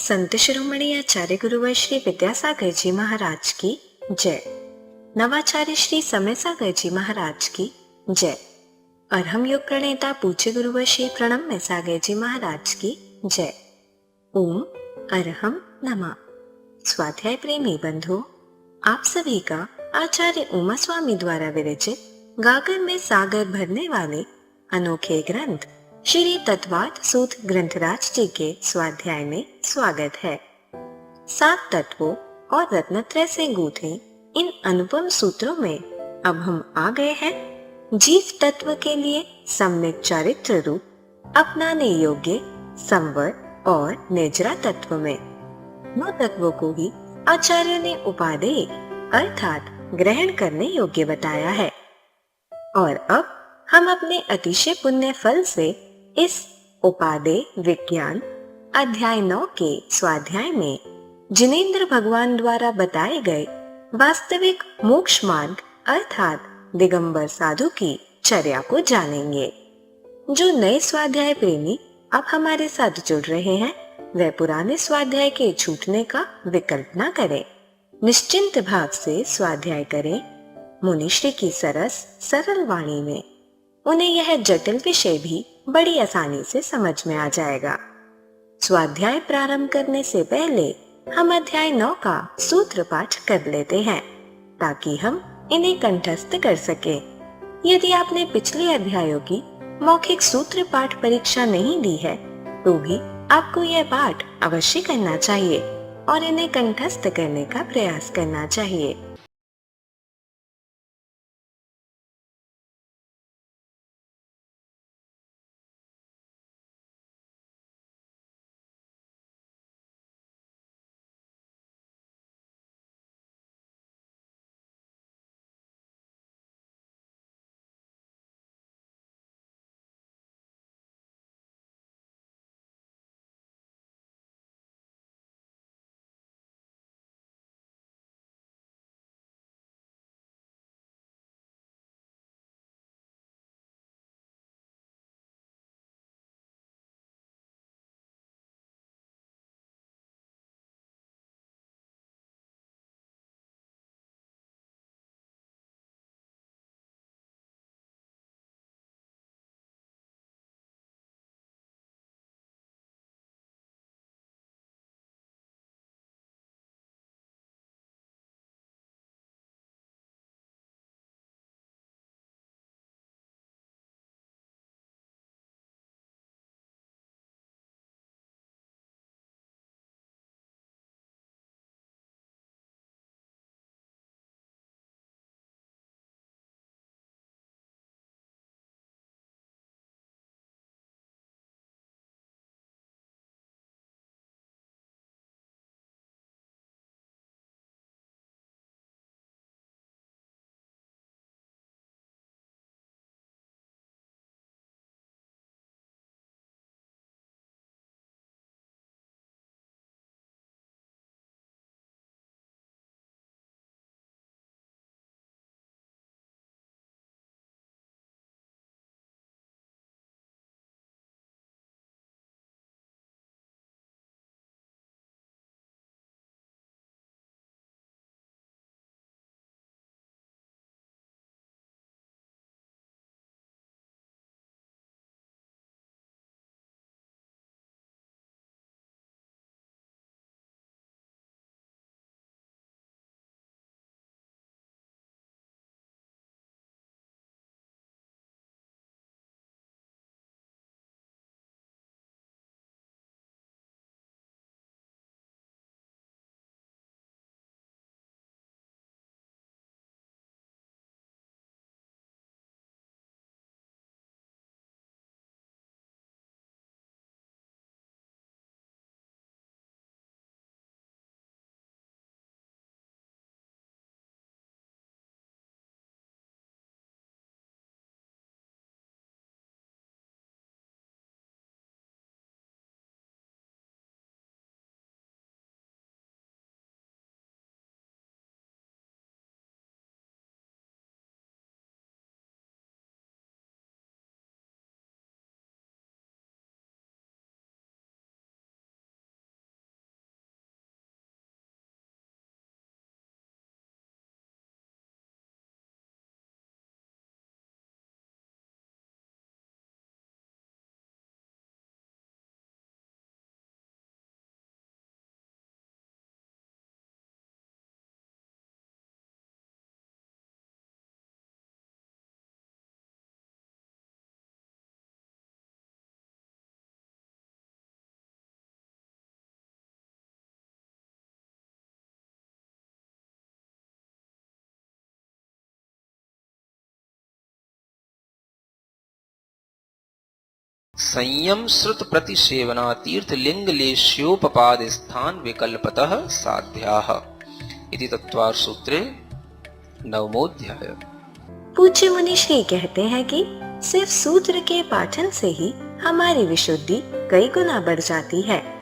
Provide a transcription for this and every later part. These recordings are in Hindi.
संत शिरोमणि आचार्य गुरुवर श्री विद्यासागर जी महाराज की जय। नवाचार्य श्री समय सागर जी महाराज की जय। अरहम योग प्रणेता पूज्य गुरुवर श्री प्रणम्य सागर जी महाराज की जय। ओम अरहम नमः। स्वाध्याय प्रेमी बंधुओं, आप सभी का आचार्य उमा स्वामी द्वारा विरचित गागर में सागर भरने वाले अनोखे ग्रंथ श्री तत्वार्थ सूत्र ग्रंथराज जी के स्वाध्याय में स्वागत है। 7 तत्वों और रत्नत्रय से गूंथे इन अनुपम सूत्रों में अब हम आ गए हैं जीव तत्व के लिए सम्यक चारित्र रूप अपनाने योग्य संवर और निजरा तत्व में। 9 तत्वों को ही आचार्य ने उपादेय अर्थात ग्रहण करने योग्य बताया है। और अब हम अपने अतिशय पुण्य फल से इस उपादेय विज्ञान अध्याय 9 के स्वाध्याय में जिनेंद्र भगवान द्वारा बताए गए वास्तविक मोक्ष मार्ग अर्थात दिगंबर साधु की चर्या को जानेंगे। जो नए स्वाध्याय प्रेमी अब हमारे साथ जुड़ रहे हैं, वे पुराने स्वाध्याय के छूटने का विकल्प न करें। निश्चिंत भाव से स्वाध्याय करें। मुनिश्री की सरस सरल वाणी में उन्हें यह जटिल विषय भी बड़ी आसानी से समझ में आ जाएगा। स्वाध्याय प्रारंभ करने से पहले हम अध्याय 9 का सूत्र पाठ कर लेते हैं ताकि हम इन्हें कंठस्थ कर सके। यदि आपने पिछले अध्यायों की मौखिक सूत्र पाठ परीक्षा नहीं दी है तो भी आपको यह पाठ अवश्य करना चाहिए और इन्हें कंठस्थ करने का प्रयास करना चाहिए। संयम श्रुत प्रतिसेवना तीर्थलिंग लेश्योपपाद स्थान विकल्पतः साध्याः इति तत्त्वार सूत्रे नवमोऽध्याय। पूज्य मुनि श्री कहते हैं कि सिर्फ सूत्र के पाठन से ही हमारी विशुद्धि कई गुना बढ़ जाती है।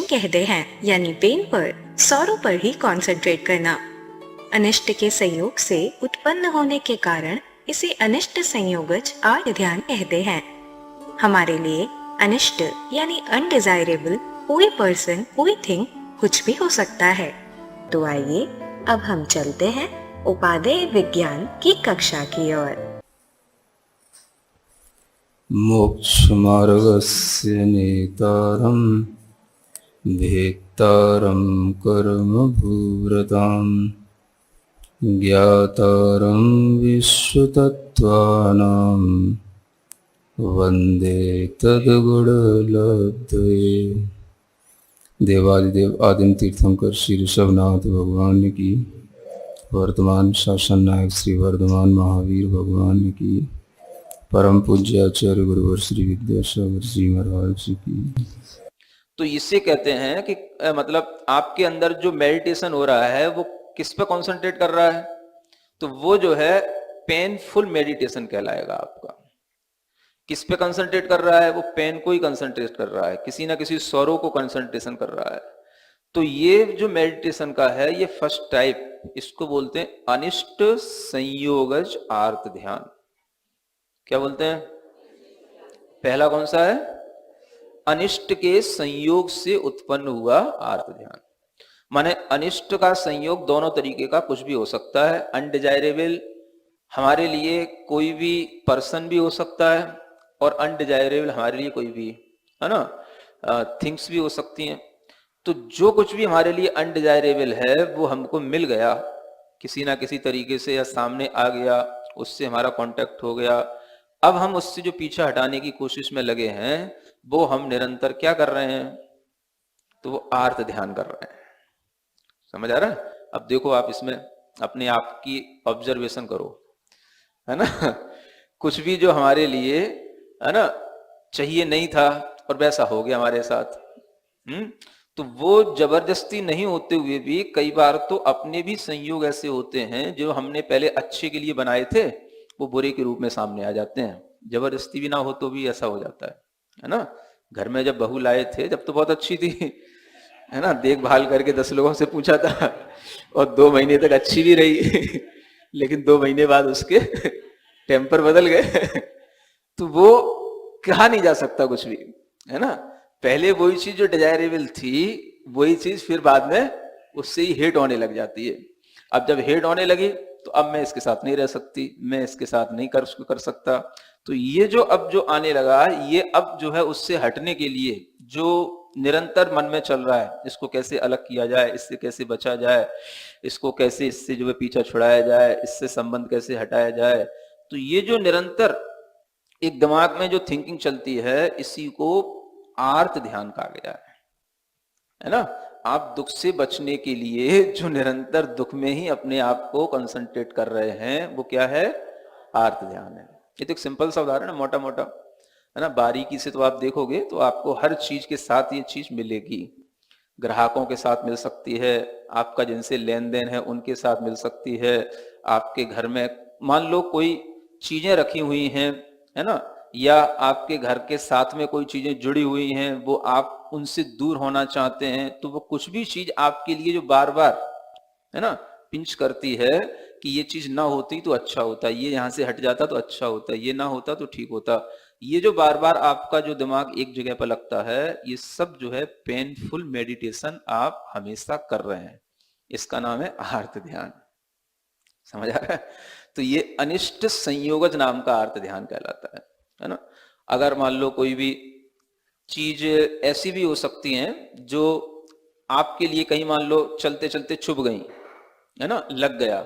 कहते हैं यानी पेन पर, सौरों पर ही कंसंट्रेट करना। अनिष्ट के संयोग से उत्पन्न होने के कारण इसे अनिष्ट संयोगज आर्ट ध्यान कहते हैं। हमारे लिए अनिष्ट यानी अनडिजायरेबल कोई पर्सन, कोई थिंग कुछ भी हो सकता है। तो आइए अब हम चलते हैं उपादेय विज्ञान की कक्षा की ओर। मोक्ष मार्गस्य नेतारं भेक्तारं कर्मभूरतां ज्ञातारं विश्वतत्त्वानां वन्दे तद्गुणलब्धये। देवादिदेव आदिम तीर्थंकर श्री ऋषभनाथ भगवान की, वर्तमान शासन नायक श्री वर्धमान महावीर भगवान की, परम पूज्य आचार्य गुरुवर श्री विद्यासागर जी महाराज जी की। तो इससे कहते हैं कि मतलब आपके अंदर जो मेडिटेशन हो रहा है वो किस पे कंसंट्रेट कर रहा है, तो वो जो है पेनफुल मेडिटेशन कहलाएगा आपका। किस पे कंसंट्रेट कर रहा है? वो पेन को ही कंसंट्रेट कर रहा है, किसी ना किसी स्वरों को कंसंट्रेशन कर रहा है। तो ये जो मेडिटेशन का है ये फर्स्ट टाइप, इसको बोलते हैं अनिष्ट संयोगज आर्त ध्यान। क्या बोलते हैं? पहला कौन सा है? अनिष्ट के संयोग से उत्पन्न हुआ आर्त ध्यान। माने अनिष्ट का संयोग दोनों तरीके का कुछ भी हो सकता है। अनडिजायरेबल हमारे लिए कोई भी पर्सन भी हो सकता है, और अनडिजायरेबल हमारे लिए कोई भी, है ना, थिंग्स भी हो सकती हैं। तो जो कुछ भी हमारे लिए अनडिजायरेबल है वो हमको मिल गया किसी ना किसी तरीके से, या सामने आ गया, उससे हमारा कांटेक्ट हो गया। अब हम उससे जो पीछा हटाने की कोशिश में लगे हैं वो हम निरंतर क्या कर रहे हैं? तो वो आर्त ध्यान कर रहे हैं। समझ आ रहा है? अब देखो आप इसमें अपने आप की ऑब्जर्वेशन करो, है ना। कुछ भी जो हमारे लिए, है ना, चाहिए नहीं था और वैसा हो गया हमारे साथ, तो वो जबरदस्ती नहीं होते हुए भी कई बार तो अपने भी संयोग ऐसे होते हैं जो हमने पहले अच्छे के लिए बनाए थे वो बुरे के रूप में सामने आ जाते हैं। जबरदस्ती भी ना हो तो भी ऐसा हो जाता है ना। घर में जब बहू लाए थे जब तो बहुत अच्छी थी, है ना, देखभाल करके 10 लोगों से पूछा था और 2 महीने तक अच्छी भी रही लेकिन 2 महीने बाद उसके टेम्पर बदल गए तो वो कहा नहीं जा सकता कुछ भी, है ना। पहले वही चीज जो डिजायरेबल थी वही चीज फिर बाद में उससे ही हेट होने लग जाती है। अब जब हेट होने लगी तो अब मैं इसके साथ नहीं रह सकती, मैं इसके साथ नहीं कर सकता। तो ये जो अब जो आने लगा, ये अब जो है उससे हटने के लिए जो निरंतर मन में चल रहा है, इसको कैसे अलग किया जाए, इससे कैसे बचा जाए, इसको कैसे इससे जो है पीछा छुड़ाया जाए, इससे संबंध कैसे हटाया जाए, तो ये जो निरंतर एक दिमाग में जो थिंकिंग चलती है इसी को आर्त ध्यान कहा गया है ना। आप दुख से बचने के लिए जो निरंतर दुख में ही अपने आप को कंसंट्रेट कर रहे हैं वो क्या है? आर्त ध्यान है। ये तो एक सिंपल सा उदाहरण है, मोटा मोटा, है ना। बारीकी से तो आप देखोगे तो आपको हर चीज के साथ ये चीज मिलेगी। ग्राहकों के साथ मिल सकती है, आपका जिनसे लेन देन है उनके साथ मिल सकती है, आपके घर में मान लो कोई चीजें रखी हुई हैं, है ना, या आपके घर के साथ में कोई चीजें जुड़ी हुई हैं, वो आप उनसे दूर होना चाहते हैं, तो वो कुछ भी चीज आपके लिए जो बार बार, है ना, पिंच करती है कि ये चीज ना होती तो अच्छा होता, ये यहाँ से हट जाता तो अच्छा होता, ये ना होता तो ठीक होता, ये जो बार बार आपका जो दिमाग एक जगह पर लगता है, ये सब जो है पेनफुल मेडिटेशन आप हमेशा कर रहे हैं। इसका नाम है आर्त ध्यान। समझ आ रहा है? तो ये अनिष्ट संयोगज नाम का आर्त ध्यान कहलाता है ना। अगर मान लो कोई भी चीज ऐसी भी हो सकती है जो आपके लिए कहीं मान लो चलते चलते छुप गई, है ना, लग गया,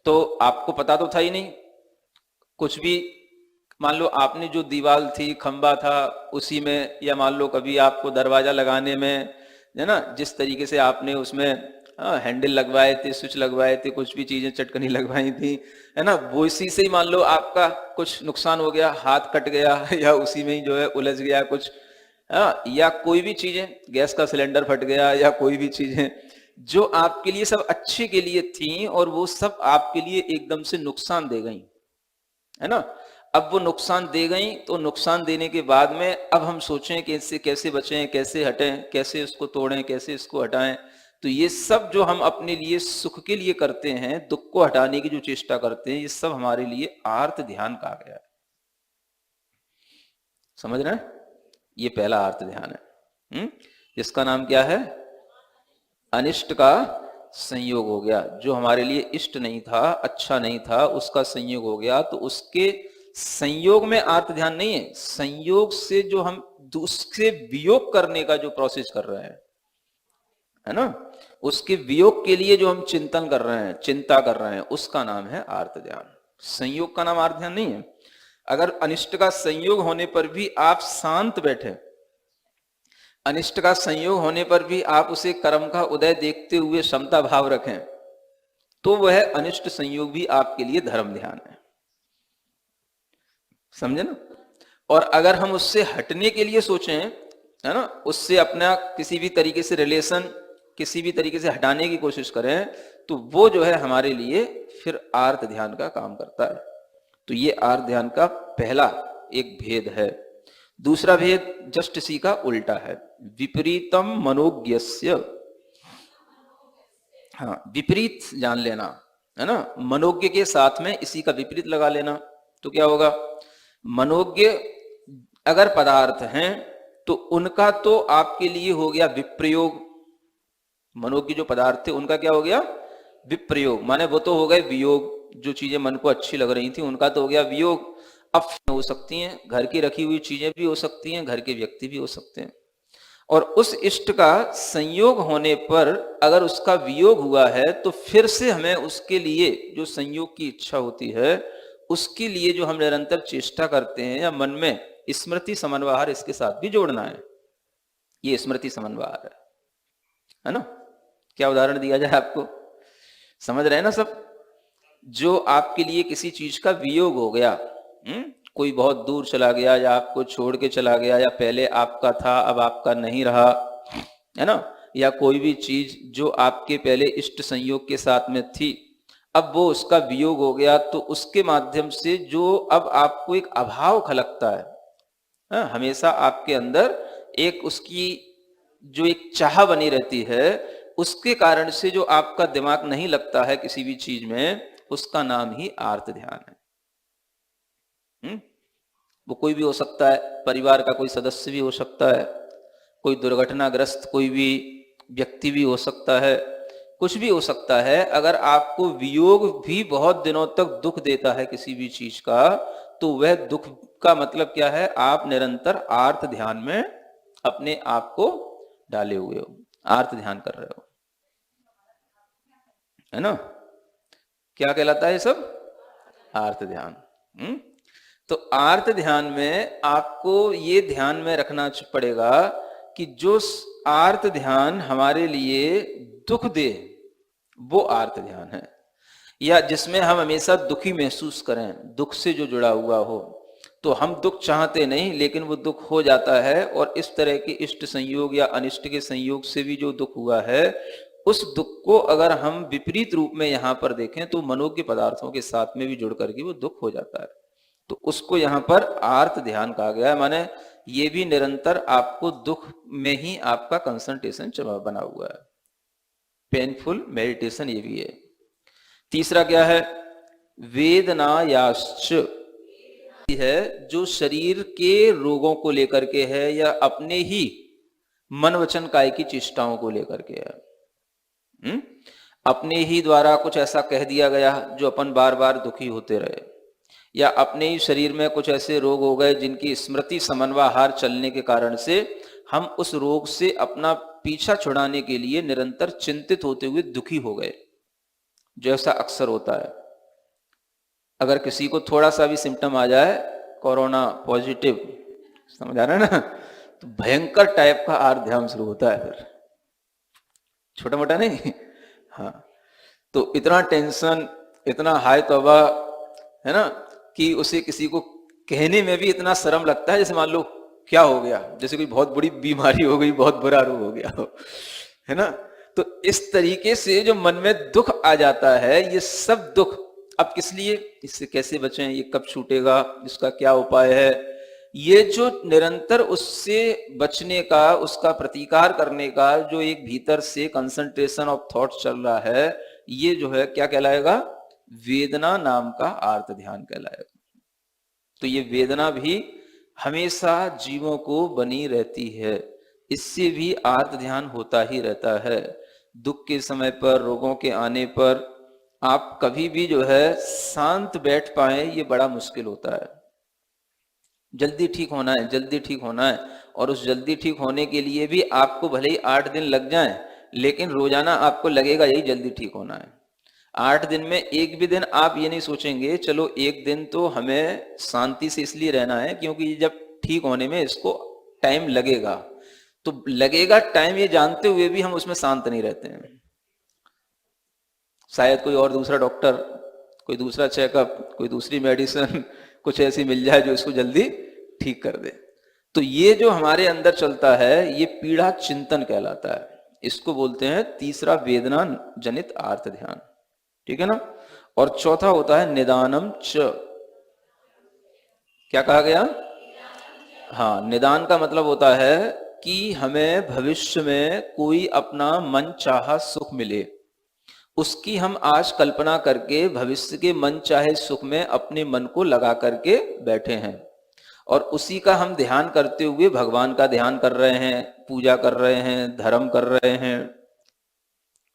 तो आपको पता तो था ही नहीं। कुछ भी मान लो आपने जो दीवार थी, खंबा था, उसी में, या मान लो कभी आपको दरवाजा लगाने में, है ना, जिस तरीके से आपने उसमें हैंडल लगवाए थे, स्विच लगवाए थे, कुछ भी चीजें चटकनी लगवाई थी, है ना, वो इसी से ही मान लो आपका कुछ नुकसान हो गया, हाथ कट गया या उसी में ही जो है उलझ गया कुछ, या कोई भी चीजें, गैस का सिलेंडर फट गया, या कोई भी चीजें जो आपके लिए सब अच्छे के लिए थी और वो सब आपके लिए एकदम से नुकसान दे गई, है ना। अब वो नुकसान दे गई, तो नुकसान देने के बाद में अब हम सोचें कि इससे कैसे बचें, कैसे हटें, कैसे इसको तोड़ें, कैसे इसको हटाएं। तो ये सब जो हम अपने लिए सुख के लिए करते हैं, दुख को हटाने की जो चेष्टा करते हैं, ये सब हमारे लिए आर्त ध्यान कहा गया है। समझ रहे हैं? ये पहला आर्त ध्यान है, जिसका नाम क्या है? अनिष्ट का संयोग हो गया। जो हमारे लिए इष्ट नहीं था, अच्छा नहीं था, उसका संयोग हो गया, तो उसके संयोग में आर्त ध्यान नहीं है, संयोग से जो हम उससे वियोग करने का जो प्रोसेस कर रहे हैं, है ना, उसके वियोग के लिए जो हम चिंतन कर रहे हैं, चिंता कर रहे हैं, उसका नाम है आर्त ध्यान। संयोग का नाम आर्त ध्यान नहीं है। अगर अनिष्ट का संयोग होने पर भी आप शांत बैठे, अनिष्ट का संयोग होने पर भी आप उसे कर्म का उदय देखते हुए समता भाव रखें, तो वह अनिष्ट संयोग भी आपके लिए धर्म ध्यान है। समझे ना। और अगर हम उससे हटने के लिए सोचें, है ना, उससे अपना किसी भी तरीके से रिलेशन किसी भी तरीके से हटाने की कोशिश करें, तो वो जो है हमारे लिए फिर आर्त ध्यान का काम करता है। तो ये आर्त ध्यान का पहला एक भेद है। दूसरा भेद जस्ट इसी का उल्टा है, विपरीतम मनोज्ञस्य। हाँ, विपरीत जान लेना, है ना, मनोज्ञ के साथ में इसी का विपरीत लगा लेना। तो क्या होगा, मनोज्ञ अगर पदार्थ हैं तो उनका तो आपके लिए हो गया विप्रयोग। मनोज्ञ जो पदार्थ थे उनका क्या हो गया, विप्रयोग, माने वो तो हो गए वियोग। जो चीजें मन को अच्छी लग रही थी उनका तो हो गया वियोग। अब हो सकती हैं, घर की रखी हुई चीजें भी हो सकती हैं, घर के व्यक्ति भी हो सकते हैं। और उस इष्ट का संयोग होने पर अगर उसका वियोग हुआ है तो फिर से हमें उसके लिए जो संयोग की इच्छा होती है, उसके लिए जो हम निरंतर चेष्टा करते हैं, या मन में स्मृति समन्वय इसके साथ भी जोड़ना है। ये स्मृति समन्वय है ना। क्या उदाहरण दिया जाए आपको, समझ रहे हैं ना सब। जो आपके लिए किसी चीज का वियोग हो गया, कोई बहुत दूर चला गया, या आपको छोड़ के चला गया, या पहले आपका था अब आपका नहीं रहा, है ना, या कोई भी चीज जो आपके पहले इष्ट संयोग के साथ में थी, अब वो उसका वियोग हो गया, तो उसके माध्यम से जो अब आपको एक अभाव खलकता है, हमेशा आपके अंदर एक उसकी जो एक चाह बनी रहती है, उसके कारण से जो आपका दिमाग नहीं लगता है किसी भी चीज में, उसका नाम ही आर्त ध्यान है। वो कोई भी हो सकता है, परिवार का कोई सदस्य भी हो सकता है, कोई दुर्घटनाग्रस्त कोई भी व्यक्ति भी हो सकता है, कुछ भी हो सकता है। अगर आपको वियोग भी बहुत दिनों तक दुख देता है किसी भी चीज का, तो वह दुख का मतलब क्या है, आप निरंतर आर्त ध्यान में अपने आप को डाले हुए हो, आर्त ध्यान कर रहे हो, है ना। क्या कहलाता है ये सब, आर्त ध्यान। तो आर्त ध्यान में आपको ये ध्यान में रखना पड़ेगा कि जो आर्त ध्यान हमारे लिए दुख दे वो आर्त ध्यान है, या जिसमें हम हमेशा दुखी महसूस करें, दुख से जो जुड़ा हुआ हो। तो हम दुख चाहते नहीं, लेकिन वो दुख हो जाता है, और इस तरह के इष्ट संयोग या अनिष्ट के संयोग से भी जो दुख हुआ है, उस दुख को अगर हम विपरीत रूप में यहाँ पर देखें तो मनोज्ञ पदार्थों के साथ में भी जुड़ करके वो दुख हो जाता है। तो उसको यहाँ पर आर्त ध्यान कहा गया है, माने ये भी निरंतर आपको दुख में ही आपका कंसंट्रेशन बना हुआ है, पेनफुल मेडिटेशन ये भी है। तीसरा क्या है, वेदनायाश्च है, जो शरीर के रोगों को लेकर के है, या अपने ही मन वचन काय की चेष्टाओं को लेकर के है। अपने ही द्वारा कुछ ऐसा कह दिया गया जो अपन बार बार दुखी होते रहे, या अपने ही शरीर में कुछ ऐसे रोग हो गए जिनकी स्मृति समन्वयहार चलने के कारण से हम उस रोग से अपना पीछा छुड़ाने के लिए निरंतर चिंतित होते हुए दुखी हो गए, जो ऐसा अक्सर होता है। अगर किसी को थोड़ा सा भी सिम्टम आ जाए, कोरोना पॉजिटिव, समझ आ रहा है ना, तो भयंकर टाइप का आर्त ध्यान शुरू होता है, फिर छोटा मोटा नहीं। हाँ, तो इतना टेंशन, इतना हाई तौबा, है ना, कि उसे किसी को कहने में भी इतना शर्म लगता है, जैसे मान लो क्या हो गया, जैसे कोई बहुत बड़ी बीमारी हो गई, बहुत बुरा रोग हो गया हो, है ना। तो इस तरीके से जो मन में दुख आ जाता है, ये सब दुख अब किस लिए, इससे कैसे बचें, ये कब छूटेगा, इसका क्या उपाय है, ये जो निरंतर उससे बचने का, उसका प्रतिकार करने का जो एक भीतर से कंसंट्रेशन ऑफ थॉट चल रहा है, ये जो है क्या कहलाएगा, वेदना नाम का आर्त ध्यान कहलाएगा। तो ये वेदना भी हमेशा जीवों को बनी रहती है, इससे भी आर्त ध्यान होता ही रहता है। दुख के समय पर, रोगों के आने पर आप कभी भी जो है शांत बैठ पाए, ये बड़ा मुश्किल होता है। जल्दी ठीक होना है, जल्दी ठीक होना है, और उस जल्दी ठीक होने के लिए भी आपको भले ही 8 दिन लग जाएं, लेकिन रोजाना आपको लगेगा यही जल्दी ठीक होना है। 8 दिन में एक भी दिन आप ये नहीं सोचेंगे चलो एक दिन तो हमें शांति से इसलिए रहना है क्योंकि जब ठीक होने में इसको टाइम लगेगा, तो लगेगा टाइम ये जानते हुए भी हम उसमें शांत नहीं रहते हैं। शायद कोई और दूसरा डॉक्टर, कोई दूसरा चेकअप, कोई दूसरी मेडिसिन, कुछ ऐसी मिल जाए जो इसको जल्दी ठीक कर दे। तो ये जो हमारे अंदर चलता है ये पीड़ा चिंतन कहलाता है। इसको बोलते हैं तीसरा वेदना जनित आर्त ध्यान, ठीक है ना। और चौथा होता है निदानम च। क्या कहा गया? हाँ, निदान का मतलब होता है कि हमें भविष्य में कोई अपना मन चाहा सुख मिले, उसकी हम आज कल्पना करके भविष्य के मन चाहे सुख में अपने मन को लगा करके बैठे हैं और उसी का हम ध्यान करते हुए भगवान का ध्यान कर रहे हैं, पूजा कर रहे हैं, धर्म कर रहे हैं।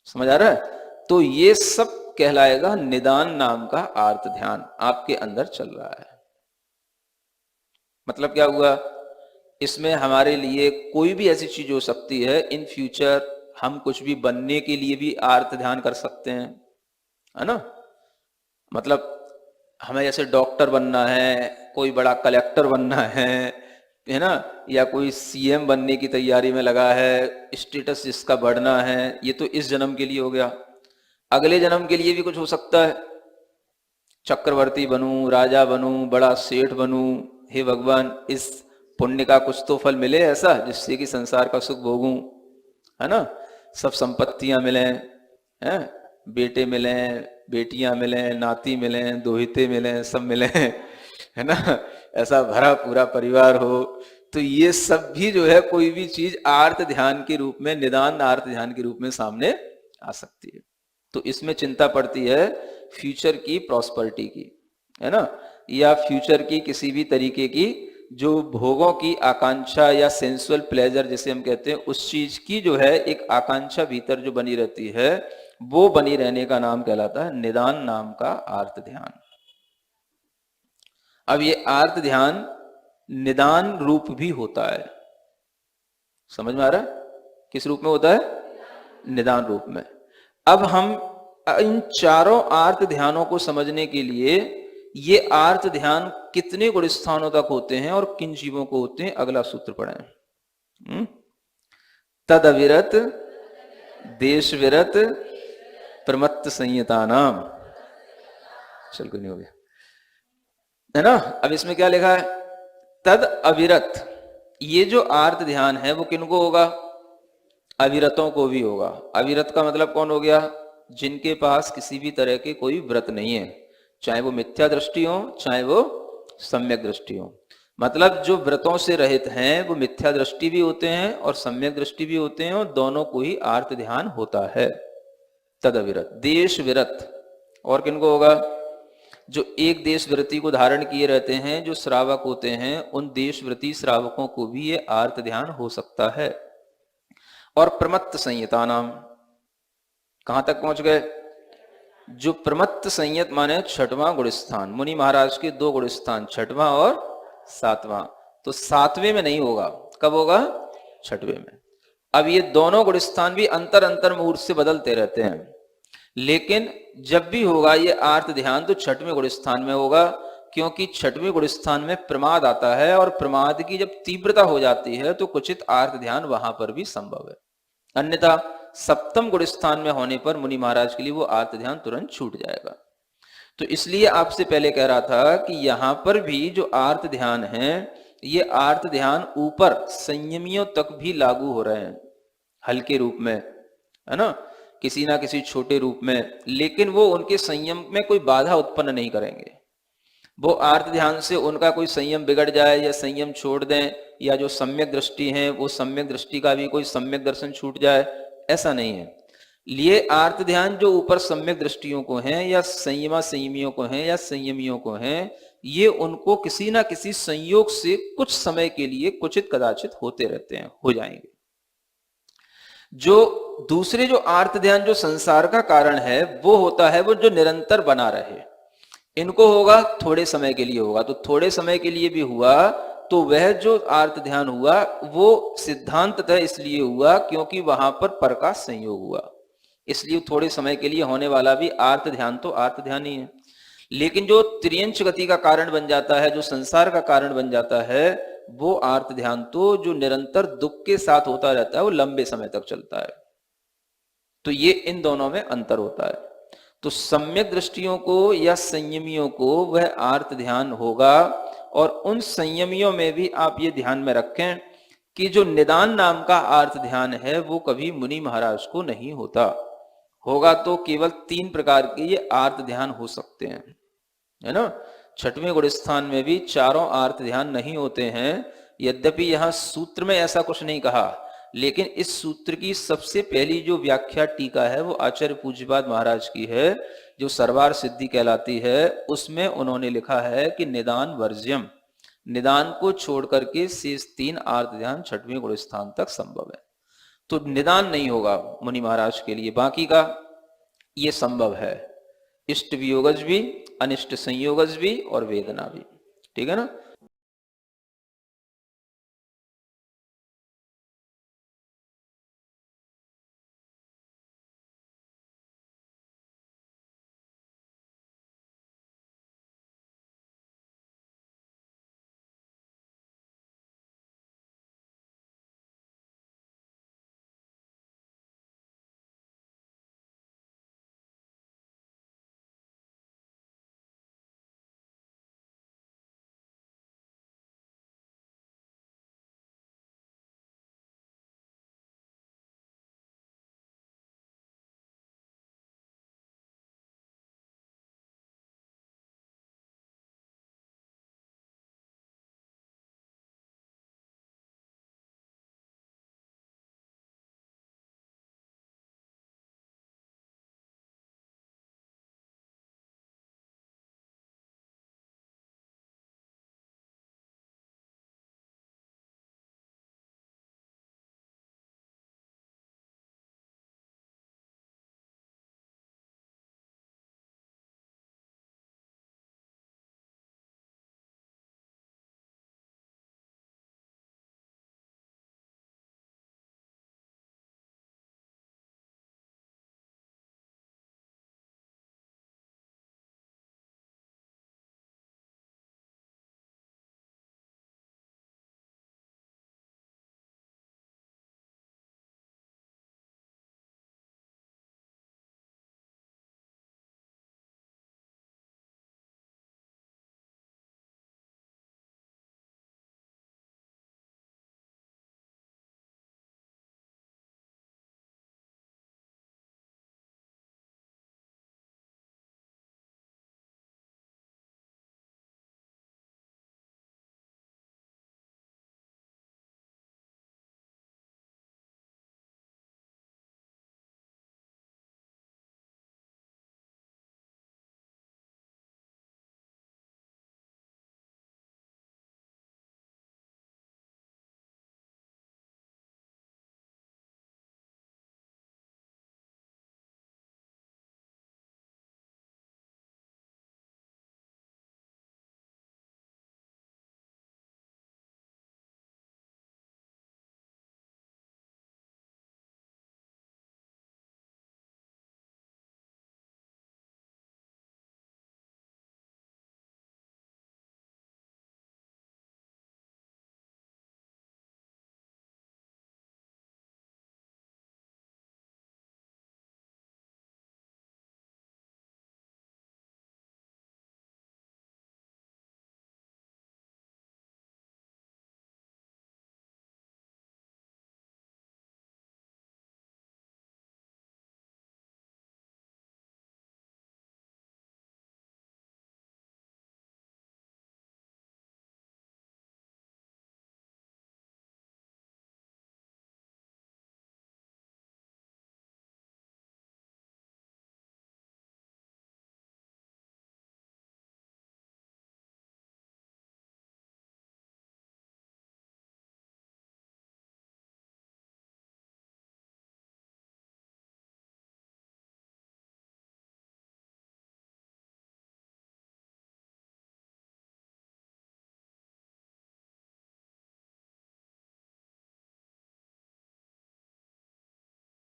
समझ आ रहा है? तो ये सब कहलाएगा निदान नाम का आर्त ध्यान आपके अंदर चल रहा है। मतलब क्या हुआ? इसमें हमारे लिए कोई भी ऐसी चीज हो सकती है, इन फ्यूचर हम कुछ भी बनने के लिए भी आर्त ध्यान कर सकते हैं, है ना। मतलब हमें जैसे डॉक्टर बनना है, कोई बड़ा कलेक्टर बनना है ना, या कोई सीएम बनने की तैयारी में लगा है, स्टेटस जिसका बढ़ना है, ये तो इस जन्म के लिए हो गया। अगले जन्म के लिए भी कुछ हो सकता है, चक्रवर्ती बनूं, राजा बनूं, बड़ा सेठ बनूं। हे भगवान, इस पुण्य का कुछ तो फल मिले ऐसा जिससे कि संसार का सुख भोगूं, है ना। सब संपत्तियां मिलें, हैं, बेटे मिलें, बेटियां मिलें, नाती मिलें, दोहिते मिलें, सब मिलें, है ना। ऐसा भरा पूरा परिवार हो। तो ये सब भी जो है कोई भी चीज आर्त ध्यान के रूप में, निदान आर्त ध्यान के रूप में सामने आ सकती है। तो इसमें चिंता पड़ती है फ्यूचर की प्रॉस्पेरिटी की, है ना, या फ्यूचर की किसी भी तरीके की जो भोगों की आकांक्षा या सेंसुअल प्लेजर जिसे हम कहते हैं, उस चीज की जो है एक आकांक्षा भीतर जो बनी रहती है, वो बनी रहने का नाम कहलाता है निदान नाम का आर्त ध्यान। अब ये आर्त ध्यान निदान रूप भी होता है। समझ में आ रहा है? किस रूप में होता है? निदान रूप में। अब हम इन चारों आर्त ध्यानों को समझने के लिए ये आर्त ध्यान कितने गुण स्थानों तक होते हैं और किन जीवों को होते हैं, अगला सूत्र पढ़ें। तद अविरत देश विरत प्रमत्त संयता नाम। चल कोई नहीं, हो गया, है ना। अब इसमें क्या लिखा है? तद अविरत। ये जो आर्त ध्यान है वो किनको होगा? अविरतों को भी होगा। अविरत का मतलब कौन हो गया? जिनके पास किसी भी तरह के कोई व्रत नहीं है, चाहे वो मिथ्या दृष्टि हो चाहे वो सम्यक दृष्टि हो। मतलब जो व्रतों से रहित हैं वो मिथ्या दृष्टि भी होते हैं और सम्यक दृष्टि भी होते हैं, और दोनों को ही आर्त ध्यान होता है। तद अविरत। देश विरत और किनको होगा? जो एक देश व्रति को धारण किए रहते हैं, जो श्रावक होते हैं, उन देश व्रति श्रावकों को भी ये आर्त ध्यान हो सकता है। और प्रमत्त संयता नाम, कहां तक पहुंच गए? जो प्रमत्त संयत माने छठवां गुण स्थान, मुनि महाराज के 2 गुण स्थान, छठवां और 7वां। तो 7वें में नहीं होगा, कब होगा? 6वें में। अब ये दोनों गुण स्थान भी अंतर अंतर मुहूर्त से बदलते रहते हैं, लेकिन जब भी होगा ये आर्त ध्यान तो 6वें गुण स्थान में होगा, क्योंकि 6वें गुण स्थान में प्रमाद आता है, और प्रमाद की जब तीव्रता हो जाती है तो कुचित आर्त ध्यान वहां पर भी संभव है। अन्यथा 7वें गुण स्थान में होने पर मुनि महाराज के लिए वो आर्त ध्यान तुरंत छूट जाएगा। तो इसलिए आपसे पहले कह रहा था कि यहां पर भी जो आर्त ध्यान है, ये आर्त ध्यान ऊपर संयमियों तक भी लागू हो रहे हैं, हल्के रूप में, है ना, किसी ना किसी छोटे रूप में, लेकिन वो उनके संयम में कोई बाधा उत्पन्न नहीं करेंगे। वो आर्त ध्यान से उनका कोई संयम बिगड़ जाए या संयम छोड़ दें, या जो सम्यक दृष्टि है वो सम्यक दृष्टि का भी कोई सम्यक दर्शन छूट जाए, ऐसा नहीं है। लिए आर्त ध्यान जो ऊपर सम्यक दृष्टियों को हैं या संयमियों को हैं या संयमियों को हैं, ये उनको किसी ना किसी संयोग से कुछ समय के लिए कुचित कदाचित होते रहते हैं, हो जाएंगे। जो दूसरे जो आर्त ध्यान जो संसार का कारण है वो होता है वो जो निरंतर बना रहे। इनको होगा थोड़े समय के लिए होगा, तो थोड़े समय के लिए भी हुआ तो वह जो आर्त ध्यान हुआ वो सिद्धांततः इसलिए हुआ क्योंकि वहां पर का संयोग हुआ, इसलिए थोड़े समय के लिए होने वाला भी आर्त ध्यान तो आर्त ध्यान ही है। लेकिन जो त्रियंच गति का कारण बन जाता है, जो संसार का कारण बन जाता है, वो आर्त ध्यान तो जो निरंतर दुख के साथ होता रहता है, वो लंबे समय तक चलता है। तो ये इन दोनों में अंतर होता है। तो सम्यक दृष्टियों को या संयमियों को वह आर्त ध्यान होगा। और उन संयमियों में भी आप ये ध्यान में रखें कि जो निदान नाम का आर्त ध्यान है वो कभी मुनि महाराज को नहीं होता। होगा तो केवल 3 प्रकार के ये आर्त ध्यान हो सकते हैं, है ना। 6वें गुण स्थान में भी चारों आर्त ध्यान नहीं होते हैं। यद्यपि यहां सूत्र में ऐसा कुछ नहीं कहा, लेकिन इस सूत्र की सबसे पहली जो व्याख्या टीका है वो आचार्य पूज्यपाद महाराज की है, जो सर्वार सिद्धि कहलाती है। उसमें उन्होंने लिखा है कि निदान वर्ज्यम, निदान को छोड़ करके शेष 3 आर्त ध्यान 6वें गुण स्थान तक संभव है। तो निदान नहीं होगा मुनि महाराज के लिए, बाकी का ये संभव है। इष्ट वियोगज भी, अनिष्ट संयोगज भी और वेदना भी, ठीक है ना।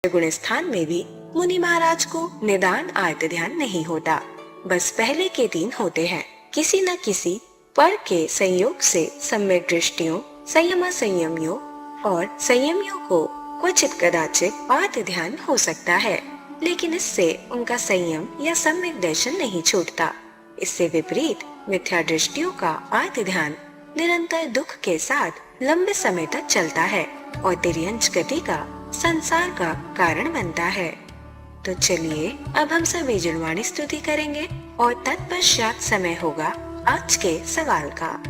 गुण स्थान में भी मुनि महाराज को निदान आर्त ध्यान नहीं होता, बस पहले के 3 होते हैं। किसी न किसी पर के संयोग से सम्यक दृष्टियों, संयमा संयमियों और संयमियों को क्वचित कदाचित आर्त ध्यान हो सकता है, लेकिन इससे उनका संयम या सम्यक दर्शन नहीं छूटता। इससे विपरीत मिथ्या दृष्टियों का आर्त ध्यान निरंतर दुख के साथ लंबे समय तक चलता है और तिर्यंच गति का संसार का कारण बनता है। तो चलिए अब हम सभी जुड़वाणी स्तुति करेंगे और तत्पश्चात समय होगा आज के सवाल का।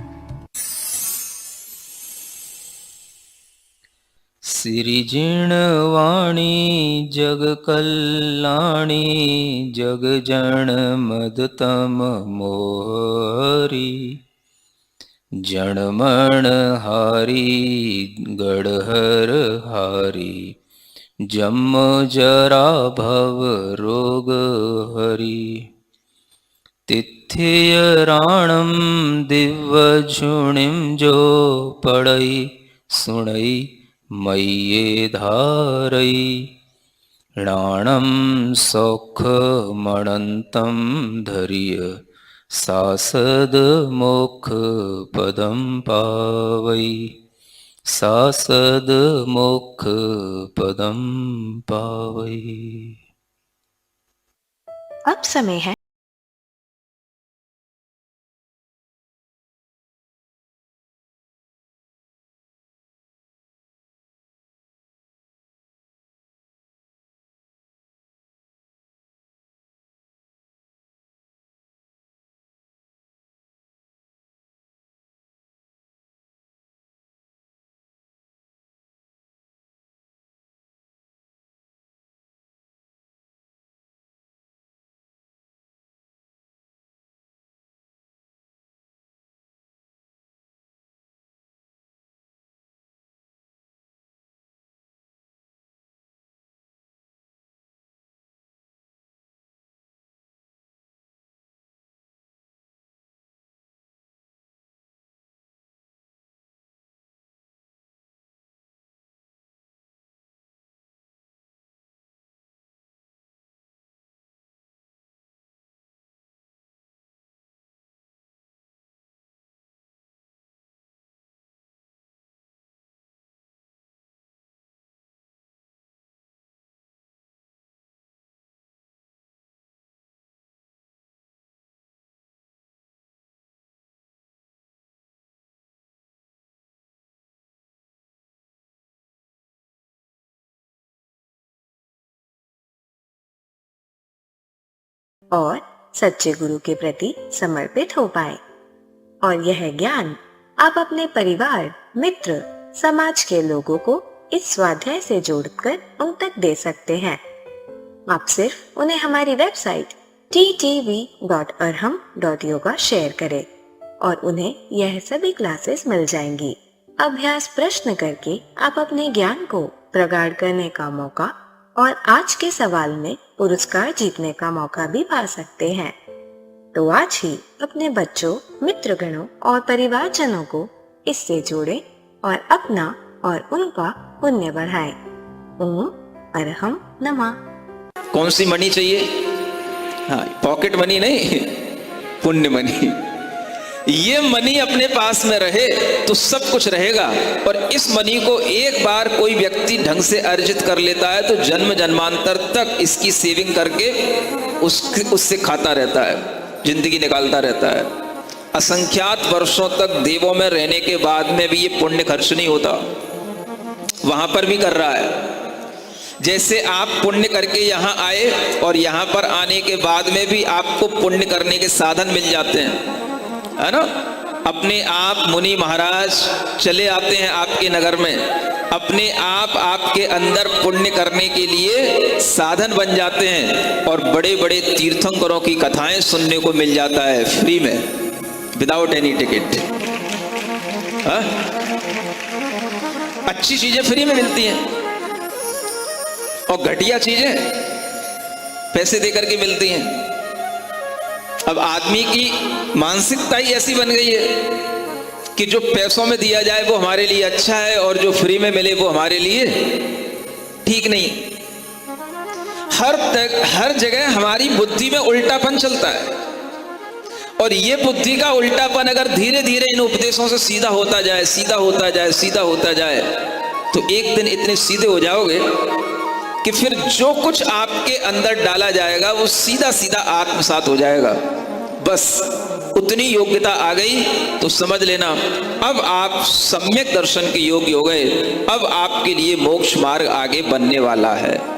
सिरिजिणवाणी जग कल्याणी जग जन मदतम मोहरी जनमण हारी गढ़हर हारी जम जरा भव रोग हरि तिथ्य राणम दिव्य झुणिम जो पड़ई सुणई मय्ये धारई राणम सौख मणंतम धैर्य सासद मोक्ष पदम पावई सासद मोक्ष पदम पावई। अब समय है और सच्चे गुरु के प्रति समर्पित हो पाए और यह ज्ञान आप अपने परिवार, मित्र, समाज के लोगों को इस स्वाध्याय से जोड़कर उन तक दे सकते हैं। आप सिर्फ उन्हें हमारी वेबसाइट ttv.arham.yoga शेयर करें और उन्हें यह सभी क्लासेस मिल जाएंगी। अभ्यास प्रश्न करके आप अपने ज्ञान को प्रगाढ़ करने का मौका और आज के सवाल में पुरस्कार जीतने का मौका भी पा सकते हैं। तो आज ही अपने बच्चों, मित्रगणों और परिवारजनों को इससे जोड़ें और अपना और उनका पुण्य बढ़ाएं। ओम अरहम नमः। कौन सी मनी चाहिए? हाँ, पॉकेट मनी नहीं, पुण्य मनी। ये मनी अपने पास में रहे तो सब कुछ रहेगा। और इस मनी को एक बार कोई व्यक्ति ढंग से अर्जित कर लेता है तो जन्म जन्मांतर तक इसकी सेविंग करके उससे खाता रहता है, जिंदगी निकालता रहता है। असंख्यात वर्षों तक देवों में रहने के बाद में भी ये पुण्य खर्च नहीं होता, वहां पर भी कर रहा है। जैसे आप पुण्य करके यहाँ आए और यहाँ पर आने के बाद में भी आपको पुण्य करने के साधन मिल जाते हैं, है ना। अपने आप मुनि महाराज चले आते हैं आपके नगर में, अपने आप आपके अंदर पुण्य करने के लिए साधन बन जाते हैं और बड़े बड़े तीर्थंकरों की कथाएं सुनने को मिल जाता है फ्री में, विदाउट एनी टिकट। अच्छी चीजें फ्री में मिलती हैं और घटिया चीजें पैसे देकर के मिलती हैं। अब आदमी की मानसिकता ही ऐसी बन गई है कि जो पैसों में दिया जाए वो हमारे लिए अच्छा है और जो फ्री में मिले वो हमारे लिए ठीक नहीं। हर जगह हमारी बुद्धि में उल्टापन चलता है और ये बुद्धि का उल्टापन अगर धीरे धीरे इन उपदेशों से सीधा होता जाए तो एक दिन इतने सीधे हो जाओगे कि फिर जो कुछ आपके अंदर डाला जाएगा वो सीधा सीधा आत्मसात हो जाएगा। बस उतनी योग्यता आ गई तो समझ लेना अब आप सम्यक दर्शन के योग्य हो गए। अब आपके लिए मोक्ष मार्ग आगे बनने वाला है।